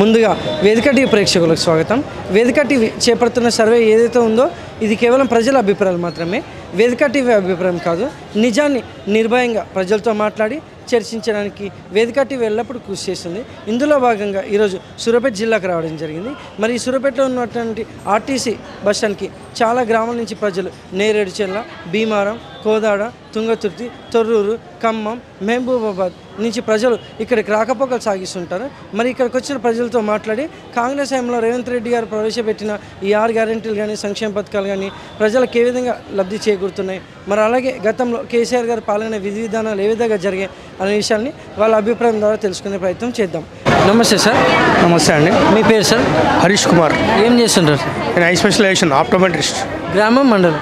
ముందుగా వేదిక టీవీ ప్రేక్షకులకు స్వాగతం. వేదిక టీవీ చేపడుతున్న సర్వే ఏదైతే ఉందో ఇది కేవలం ప్రజల అభిప్రాయాలు మాత్రమే. వేదిక టీవీ అభిప్రాయం కాదు. నిజాన్ని నిర్భయంగా ప్రజలతో మాట్లాడి చర్చించడానికి వేదిక టీవీ ఎల్లప్పుడూ కృషి చేస్తుంది. ఇందులో భాగంగా ఈరోజు సూర్యాపేట జిల్లాకు రావడం జరిగింది. మరి ఈ సూర్యాపేటలో ఉన్నటువంటి ఆర్టీసీ బస్ స్టాండ్కి చాలా గ్రామాల నుంచి ప్రజలు నేరేడుచెర్ల, భీమారం, కోదాడ, తుంగతుర్తి, తొర్రూరు, ఖమ్మం, మహబూబాబాద్ నుంచి ప్రజలు ఇక్కడికి రాకపోకలు సాగిస్తుంటారు. మరి ఇక్కడికి వచ్చిన ప్రజలతో మాట్లాడి కాంగ్రెస్ హయాంలో రేవంత్ రెడ్డి గారు ప్రవేశపెట్టిన ఈ 6 గ్యారెంటీలు కానీ సంక్షేమ పథకాలు కానీ ప్రజలకు ఏ విధంగా లబ్ధి చేకూరుతున్నాయి, మరి అలాగే గతంలో కేసీఆర్ గారి పాలన విధి విధానాలు ఏ విధంగా జరిగాయి అనే విషయాన్ని వాళ్ళ అభిప్రాయం ద్వారా తెలుసుకునే ప్రయత్నం చేద్దాం. నమస్తే సార్. నమస్తే అండి. మీ పేరు సార్? హరీష్ కుమార్. ఏం చేస్తుంటారు సార్? నేను ఐ స్పెషలైజేషన్ ఆప్టోమెట్రిస్ట్. గ్రామం, మండలం?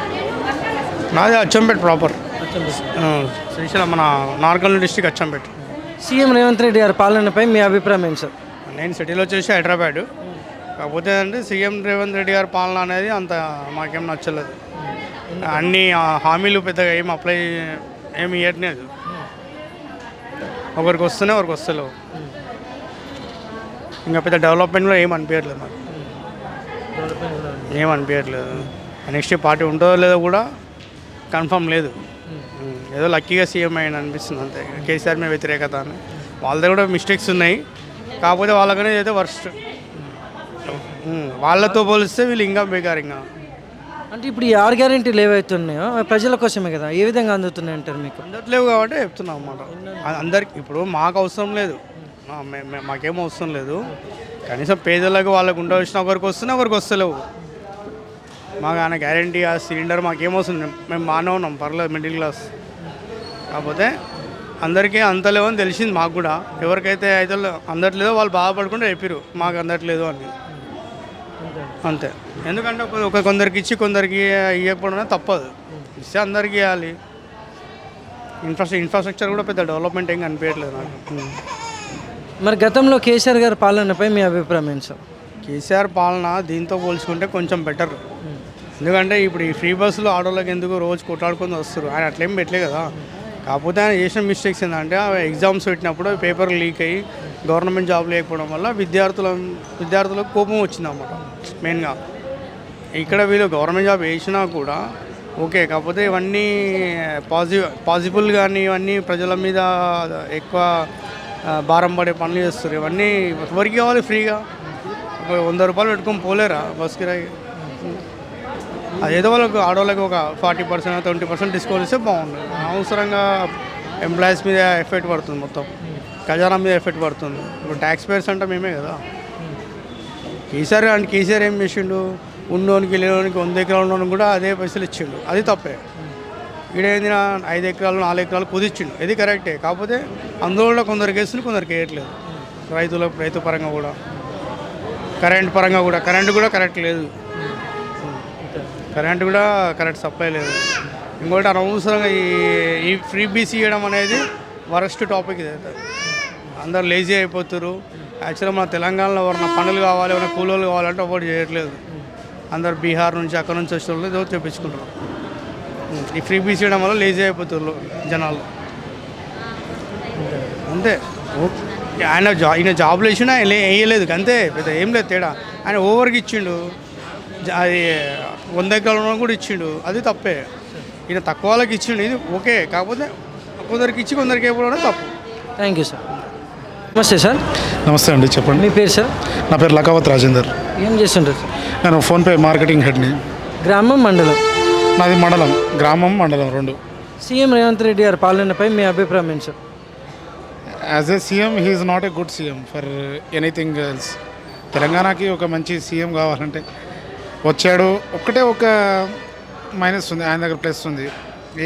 నాది అచ్చంపేట ప్రాపర్. శ్రీశైలం, మన నార్కల్ డిస్ట్రిక్ట్ అచ్చంపేట. సీఎం రేవంత్ రెడ్డి గారి పాలనపై మీ అభిప్రాయం ఏంటి సార్? నేను సిటీలో వచ్చేసి హైదరాబాద్. కాకపోతే అంటే సీఎం రేవంత్ రెడ్డి గారి పాలన అనేది అంత మాకేం నచ్చలేదు. అన్ని హామీలు పెద్దగా ఏం అప్లై ఏమి ఇవ్వట్లేదు. ఒకరికి వస్తేనే ఒకరికి వస్తలేవు. ఇంకా పెద్ద డెవలప్మెంట్ కూడా ఏం అనిపించట్లేదు నాకు. ఏం అనిపించట్లేదు. నెక్స్ట్ పార్టీ ఉంటుందో లేదో కూడా కన్ఫర్మ్ లేదు. ఏదో లక్కీగా సీఎం అయ్యింది అనిపిస్తుంది అంతే. కేసీఆర్ మీద వ్యతిరేకత అని వాళ్ళ కూడా మిస్టేక్స్ ఉన్నాయి. కాకపోతే వాళ్ళకనే అయితే వర్స్ట్. వాళ్ళతో పోలిస్తే వీళ్ళు ఇంకా బేకార్. ఇంకా అంటే ఇప్పుడు ఈ 6 గ్యారెంటీలు ఏవైతే ఉన్నాయో ప్రజల కోసమే కదా, ఏ విధంగా అందుతున్నాయి అంటారు? మీకు అందట్లేవు కాబట్టి చెప్తున్నాం అన్నమాట. అందరికి ఇప్పుడు మాకు అవసరం లేదు, మాకేం అవసరం లేదు. కనీసం పేదలకు వాళ్ళకు ఉండవలసిన ఒకరికి వస్తున్నా ఒకరికి వస్తలేవు. మాకు ఆయన గ్యారెంటీ ఆ సిలిండర్ మాకేం అవసరం. మేము బాగానే ఉన్నాం, పర్లేదు, మిడిల్ క్లాస్. కాకపోతే అందరికీ అందలేవని తెలిసింది మాకు కూడా. ఎవరికైతే అయితే అందట్లేదో వాళ్ళు బాధపడకుండా చెప్పారు మాకు అందట్లేదు అని. అంతే. ఎందుకంటే కొందరికి ఇచ్చి కొందరికి ఇవ్వకపోవడం తప్పదు. ఇస్తే అందరికీ ఇవ్వాలి. ఇన్ఫ్రాస్ట్రక్చర్ కూడా పెద్ద డెవలప్మెంట్ ఏం కనిపించట్లేదు నాకు. మరి గతంలో కేసీఆర్ గారి పాలనపై మీ అభిప్రాయం ఏంటి సార్? కేసీఆర్ పాలన దీంతో పోల్చుకుంటే కొంచెం బెటర్. ఎందుకంటే ఇప్పుడు ఈ ఫ్రీ బస్సులు ఆటోలకు ఎందుకు రోజు కొట్లాడుకొని వస్తారు. ఆయన అట్లేం పెట్టలే కదా. కాకపోతే ఆయన చేసిన మిస్టేక్స్ ఏంటంటే ఎగ్జామ్స్ పెట్టినప్పుడు పేపర్ లీక్ అయ్యి గవర్నమెంట్ జాబ్ లేకపోవడం వల్ల విద్యార్థులకు కోపం వచ్చిందన్నమాట మెయిన్గా. ఇక్కడ వీళ్ళు గవర్నమెంట్ జాబ్ వేసినా కూడా ఓకే. కాకపోతే ఇవన్నీ పాసిబుల్ కానీ ఇవన్నీ ప్రజల మీద ఎక్కువ భారం పడే పనులు చేస్తారు. ఇవన్నీ ఎవరికి కావాలి? ఫ్రీగా 100 రూపాయలు పెట్టుకొని పోలేరా బస్ కిరాయి? అదేదో వాళ్ళకు ఆడవాళ్ళకి ఒక 40% 20% డిస్కౌంట్ ఇస్తే బాగుంటుంది. అవసరంగా ఎంప్లాయీస్ మీద ఎఫెక్ట్ పడుతుంది, మొత్తం ఖజానా మీద ఎఫెక్ట్ పడుతుంది. ఇప్పుడు ట్యాక్స్ పేయర్స్ అంటే మేమే కదా. కేసీఆర్ ఏం చేసిండు? ఉన్నోనికి లేనోనికి 100 ఎకరాలు ఉన్నోనికి కూడా అదే పైసలు ఇచ్చిండు. అది తప్పే. ఈడేంది 5 ఎకరాలు 4 ఎకరాలు కుదిచ్చిండు. ఇది కరెక్టే. కాకపోతే అందులో కొందరికి వేస్తుంది, కొందరికి వేయట్లేదు. రైతు పరంగా కూడా, కరెంట్ కూడా కరెక్ట్ లేదు. కరెంట్ కూడా కరెక్ట్ సప్లై లేదు. ఇంకోటి అనవసరంగా ఈ ఫ్రీ బీసీ ఇవ్వడం అనేది వరస్ట్ టాపిక్. ఇది అందరు లేజీ అయిపోతారు. యాక్చువల్గా మన తెలంగాణలో ఎవరైనా పనులు కావాలి, ఏమైనా కూలీలు కావాలంటే ఒకటి చేయట్లేదు. అందరు బీహార్ నుంచి అక్కడ నుంచి వచ్చిన వాళ్ళు ఏదో తెప్పించుకుంటారు. ఈ ఫ్రీ బీసీ ఇవ్వడం వల్ల లేజీ అయిపోతారు జనాలు. అంతే. ఈయన జాబ్లు ఇచ్చినా వేయలేదు అంతే. పెద్ద ఏం లేదు తేడా. ఆయన ఓవర్కి ఇచ్చిండు. అది 100 ఎకరాలు కూడా ఇచ్చిండు. అది తప్పే. ఈయన తక్కువ వాళ్ళకి ఇచ్చిండు, ఇది ఓకే. కాకపోతే కొందరికి ఇచ్చి కొందరికి ఇవ్వడం తప్పు. Thank you sir. నమస్తే సార్. నమస్తే అండి, చెప్పండి. మీ పేరు సార్? నా పేరు లకావత్ రాజేందర్. ఏం చేస్తుంటారు సార్? నేను ఫోన్పే మార్కెటింగ్ హెడ్ని. గ్రామం, మండలం? నాది మండలం. గ్రామం, మండలం రెండు. సీఎం రేవంత్ రెడ్డి గారి పాలనపై మీ అభిప్రాయం ఏంటి sir? As a CM he is not a good CM for anything else. తెలంగాణకి ఒక మంచి సీఎం కావాలంటే వచ్చాడు. ఒక మైనస్ ఉంది, ఆయన దగ్గర ప్లస్ ఉంది.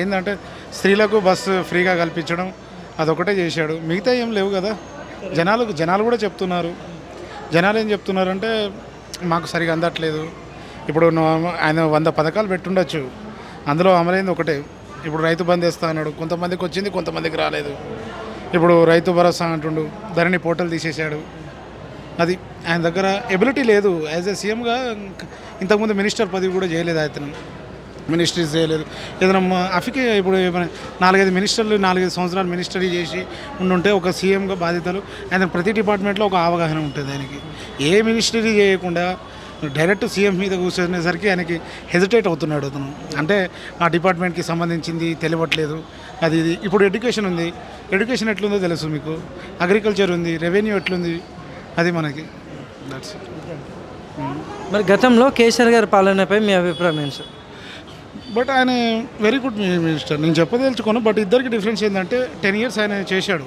ఏంటంటే స్త్రీలకు బస్సు ఫ్రీగా కల్పించడం, అదొకటే చేశాడు. మిగతా ఏం లేవు కదా. జనాలు కూడా చెప్తున్నారు. జనాలు ఏం చెప్తున్నారంటే మాకు సరిగా అందట్లేదు. ఇప్పుడు ఆయన 100 పథకాలు పెట్టుండొచ్చు, అందులో అమలైంది ఒకటే. ఇప్పుడు రైతు బంద్ వేస్తా అన్నాడు, కొంతమందికి వచ్చింది, కొంతమందికి రాలేదు. ఇప్పుడు రైతు భరోసా అంటుండు, ధరణి పోర్టల్ తీసేశాడు. అది ఆయన దగ్గర ఎబిలిటీ లేదు. యాజ్ ఏ సీఎంగా ఇంతకుముందు మినిస్టర్ పదవి కూడా చేయలేదు అతను. మినిస్ట్రీస్ చేయలేదు. ఏదైనా అఫికే ఇప్పుడు ఏమైనా 4-5 మినిస్టర్లు 4-5 సంవత్సరాలు మినిస్టరీ చేసి ఉండుంటే ఒక సీఎంగా బాధ్యతలు ఆయన ప్రతి డిపార్ట్మెంట్లో ఒక అవగాహన ఉంటుంది ఆయనకి. ఏ మినిస్టరీ చేయకుండా డైరెక్ట్ సీఎం మీద కూర్చునేసరికి ఆయనకి హెజిటేట్ అవుతున్నాడు అతను. అంటే ఆ డిపార్ట్మెంట్కి సంబంధించింది తెలియట్లేదు అది ఇది. ఇప్పుడు ఎడ్యుకేషన్ ఉంది, ఎడ్యుకేషన్ ఎట్లుందో తెలుసు మీకు, అగ్రికల్చర్ ఉంది, రెవెన్యూ ఎట్లుంది అది మనకి. That's it. మరి గతంలో కేసీఆర్ గారి పాలనపై మీ అభిప్రాయం ఏంటి సార్? బట్ ఆయన వెరీ గుడ్ మినిస్టర్, నేను చెప్పదలుచుకోను. బట్ ఇద్దరికి డిఫరెన్స్ ఏంటంటే 10 years ఆయన చేశాడు.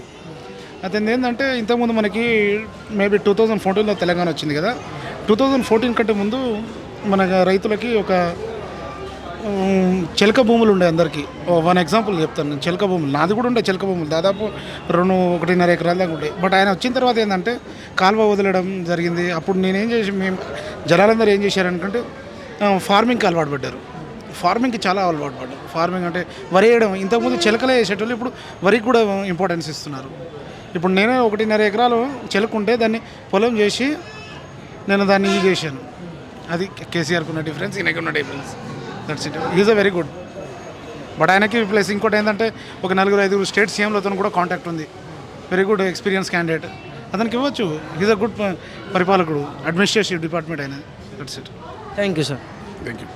అతను ఏంటంటే ఇంతకుముందు మనకి మేబీ 2014లో తెలంగాణ వచ్చింది కదా, 2014 కంటే ముందు మన రైతులకి ఒక చిలక భూములు ఉండే అందరికీ. 1 example చెప్తాను నేను. చిలక భూములు నాది కూడా ఉండే, చిలక భూములు దాదాపు 1.5 ఎకరాల దాకా ఉండే. బట్ ఆయన వచ్చిన తర్వాత ఏంటంటే కాలువ వదిలడం జరిగింది. అప్పుడు నేనేం చేసి మేము జనాలందరూ ఏం చేశారనుకుంటే ఫార్మింగ్కి అలవాటు పడ్డారు. ఫార్మింగ్కి చాలా అలవాటు పడ్డారు. ఫార్మింగ్ అంటే వరి వేయడం, ఇంతకుముందు చిలకలే వేసేటోళ్ళు ఇప్పుడు వరికి కూడా ఇంపార్టెన్స్ ఇస్తున్నారు. ఇప్పుడు నేనే 1.5 ఎకరాలు చిలకుంటే దాన్ని పొలం చేసి నేను దాన్ని చేశాను. అది కేసీఆర్కి ఉన్న డిఫరెన్స్, ఈయనకి ఉన్న difference. That's it. Is a very good. But ఆయనకి ప్లస్ ఇంకోటి ఏంటంటే ఒక 4-5 స్టేట్ సీఎంలతో కూడా కాంటాక్ట్ ఉంది. వెరీ గుడ్ ఎక్స్పీరియన్స్ క్యాండిడేట్, అతనికి ఇవ్వచ్చు. ఈజ్ అ గుడ్ పరిపాలకుడు, అడ్మినిస్ట్రేటివ్ డిపార్ట్మెంట్ ఆయన. That's it. Thank you sir. Thank you.